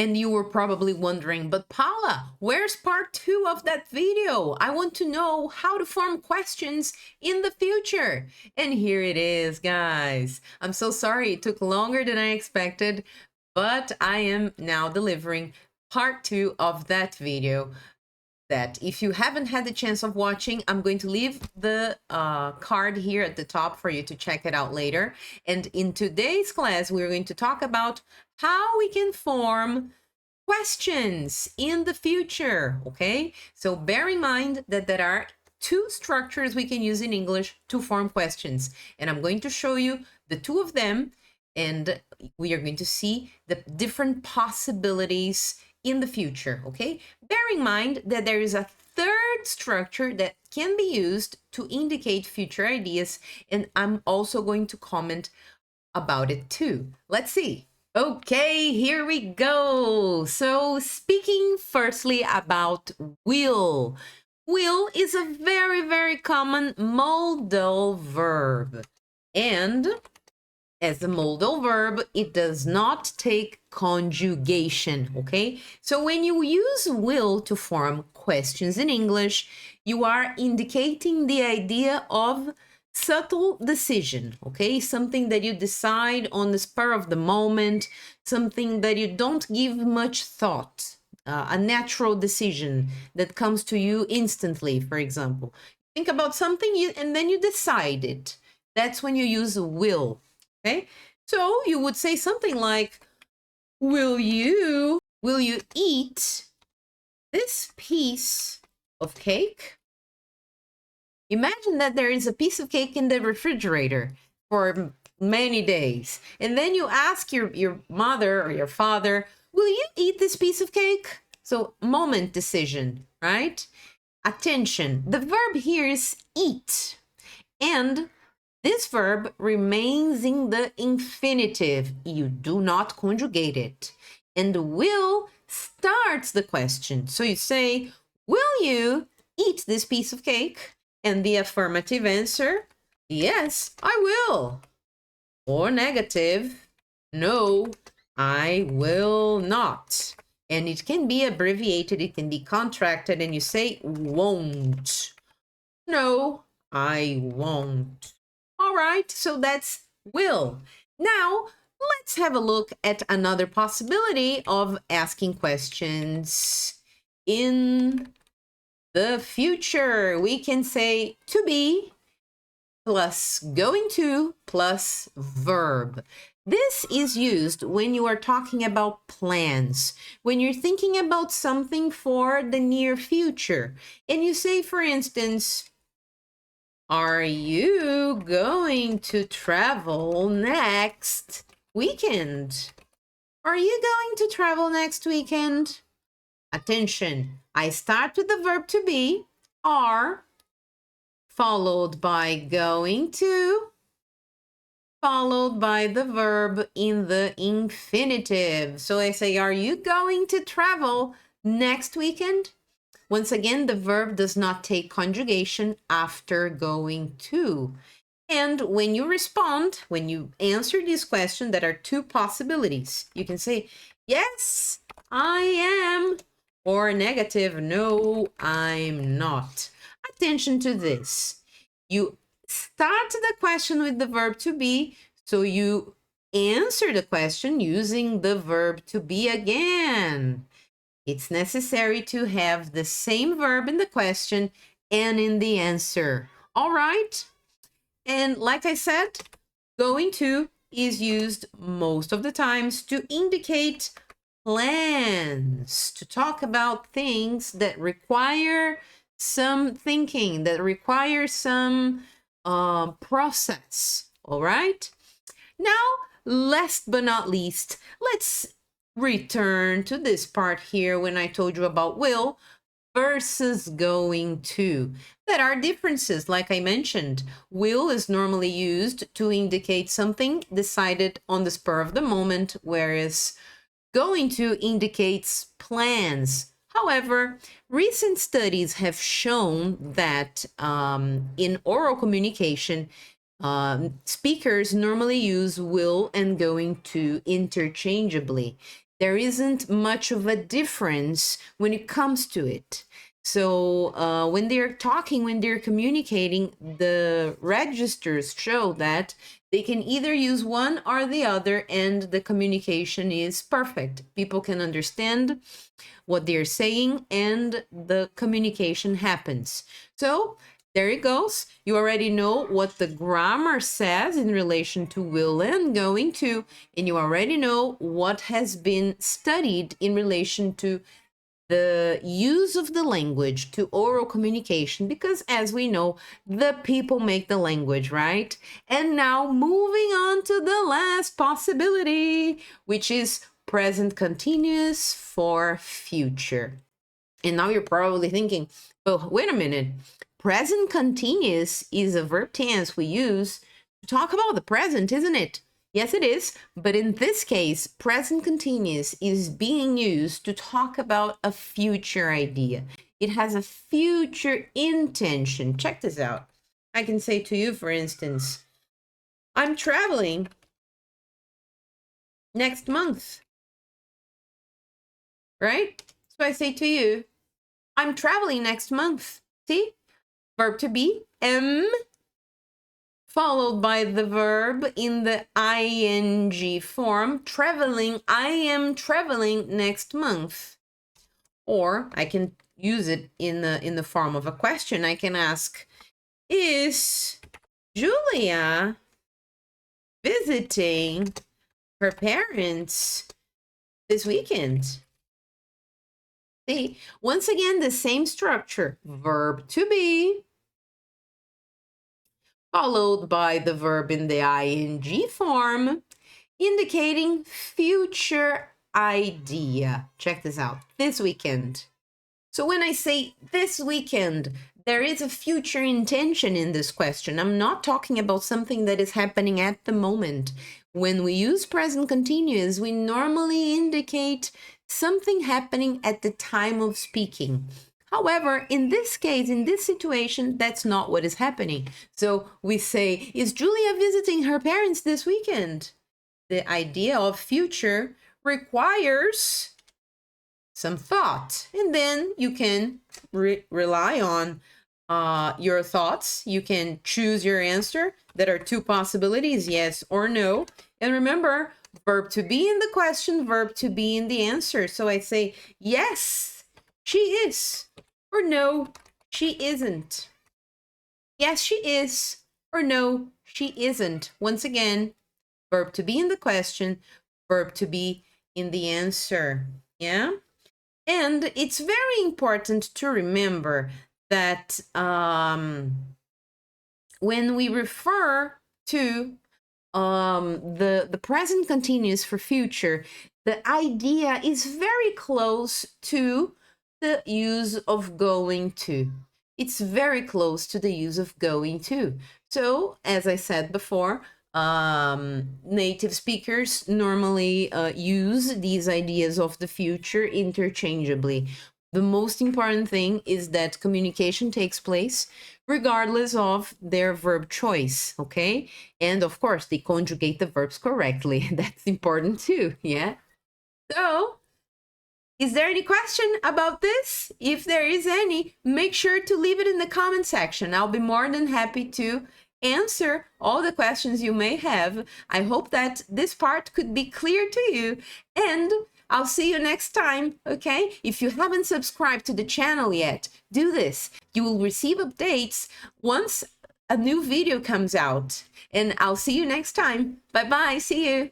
And you were probably wondering, but Paula, where's part 2 of that video? I want to know how to form questions in the future. And here it is, guys. I'm so sorry it took longer than I expected, but I am now delivering part 2 of that video. That if you haven't had the chance of watching, I'm going to leave the card here at the top for you to check it out later. And in today's class, we're going to talk about how we can form questions in the future, okay? So bear in mind that there are 2 structures we can use in English to form questions. And I'm going to show you the 2 of them, and we are going to see the different possibilities in the future, okay? Bear in mind that there is a 3rd structure that can be used to indicate future ideas, and I'm also going to comment about it too. Let's see. Okay, here we go. So speaking firstly about will. Will is a very, very common modal verb. And as a modal verb, it does not take conjugation, okay? So when you use will to form questions in English, you are indicating the idea of subtle decision, okay? Something that you decide on the spur of the moment, something that you don't give much thought, a natural decision that comes to you instantly, for example. Think about something and then you decide it. That's when you use will. Okay, so you would say something like, will you eat this piece of cake? Imagine that there is a piece of cake in the refrigerator for many days. And then you ask your mother or your father, will you eat this piece of cake? So moment decision, right? Attention. The verb here is eat. And this verb remains in the infinitive. You do not conjugate it. And will starts the question. So you say, will you eat this piece of cake? And the affirmative answer, yes, I will. Or negative, no, I will not. And it can be abbreviated, it can be contracted, and you say won't. No, I won't. All right, so that's will. Now, let's have a look at another possibility of asking questions in the future. We can say to be plus going to plus verb. This is used when you are talking about plans, when you're thinking about something for the near future. And you say, for instance, are you going to travel next weekend? Are you going to travel next weekend? Attention, I start with the verb to be, are, followed by going to, followed by the verb in the infinitive. So I say, are you going to travel next weekend? Once again, the verb does not take conjugation after going to. And when you respond, when you answer this question, there are 2 possibilities. You can say, yes, I am, or negative, no, I'm not. Attention to this. You start the question with the verb to be, so you answer the question using the verb to be again. It's necessary to have the same verb in the question and in the answer. All right? And like I said, going to is used most of the times to indicate plans, to talk about things that require some thinking, that require some process. All right? Now, last but not least, let's return to this part here when I told you about will versus going to. There are differences, like I mentioned. Will is normally used to indicate something decided on the spur of the moment, whereas going to indicates plans. However, recent studies have shown that in oral communication, speakers normally use will and going to interchangeably. there isn't much of a difference when it comes to it. So when they're talking, when they're communicating, the registers show that they can either use one or the other, and the communication is perfect. People can understand what they're saying, and the communication happens. So there it goes. You already know what the grammar says in relation to will and going to, and you already know what has been studied in relation to the use of the language to oral communication, because as we know, the people make the language, right? And now moving on to the last possibility, which is present continuous for future. And now you're probably thinking, oh, wait a minute. Present continuous is a verb tense we use to talk about the present, isn't it? Yes, it is. But in this case, present continuous is being used to talk about a future idea. It has a future intention. Check this out. I can say to you, for instance, I'm traveling next month, right? So I say to you, I'm traveling next month. See? Verb to be, am, followed by the verb in the ing form, traveling. I am traveling next month. Or I can use it in the form of a question. I can ask, is Julia visiting her parents this weekend? See, once again, the same structure. Verb to be, followed by the verb in the ing form, indicating future idea. Check this out. This weekend. So when I say this weekend, there is a future intention in this question. I'm not talking about something that is happening at the moment. When we use present continuous, we normally indicate something happening at the time of speaking. However, in this case, in this situation, that's not what is happening. So we say, is Julia visiting her parents this weekend? The idea of future requires some thought, and then you can rely on your thoughts. You can choose your answer. There are two possibilities, yes or no. And remember, verb to be in the question, verb to be in the answer. So I say, yes, she is, or no, she isn't. Yes, she is, or no, she isn't. Once again, verb to be in the question, verb to be in the answer. Yeah? And it's very important to remember that when we refer to the present continuous for future, the idea is very close to the use of going to. It's very close to the use of going to. So, as I said before, native speakers normally use these ideas of the future interchangeably. The most important thing is that communication takes place regardless of their verb choice, okay? And of course, they conjugate the verbs correctly. That's important too, yeah? So, is there any question about this? If there is any, make sure to leave it in the comment section. I'll be more than happy to answer all the questions you may have. I hope that this part could be clear to you, and I'll see you next time, okay? If you haven't subscribed to the channel yet, do this. You will receive updates once a new video comes out, and I'll see you next time. Bye-bye, see you.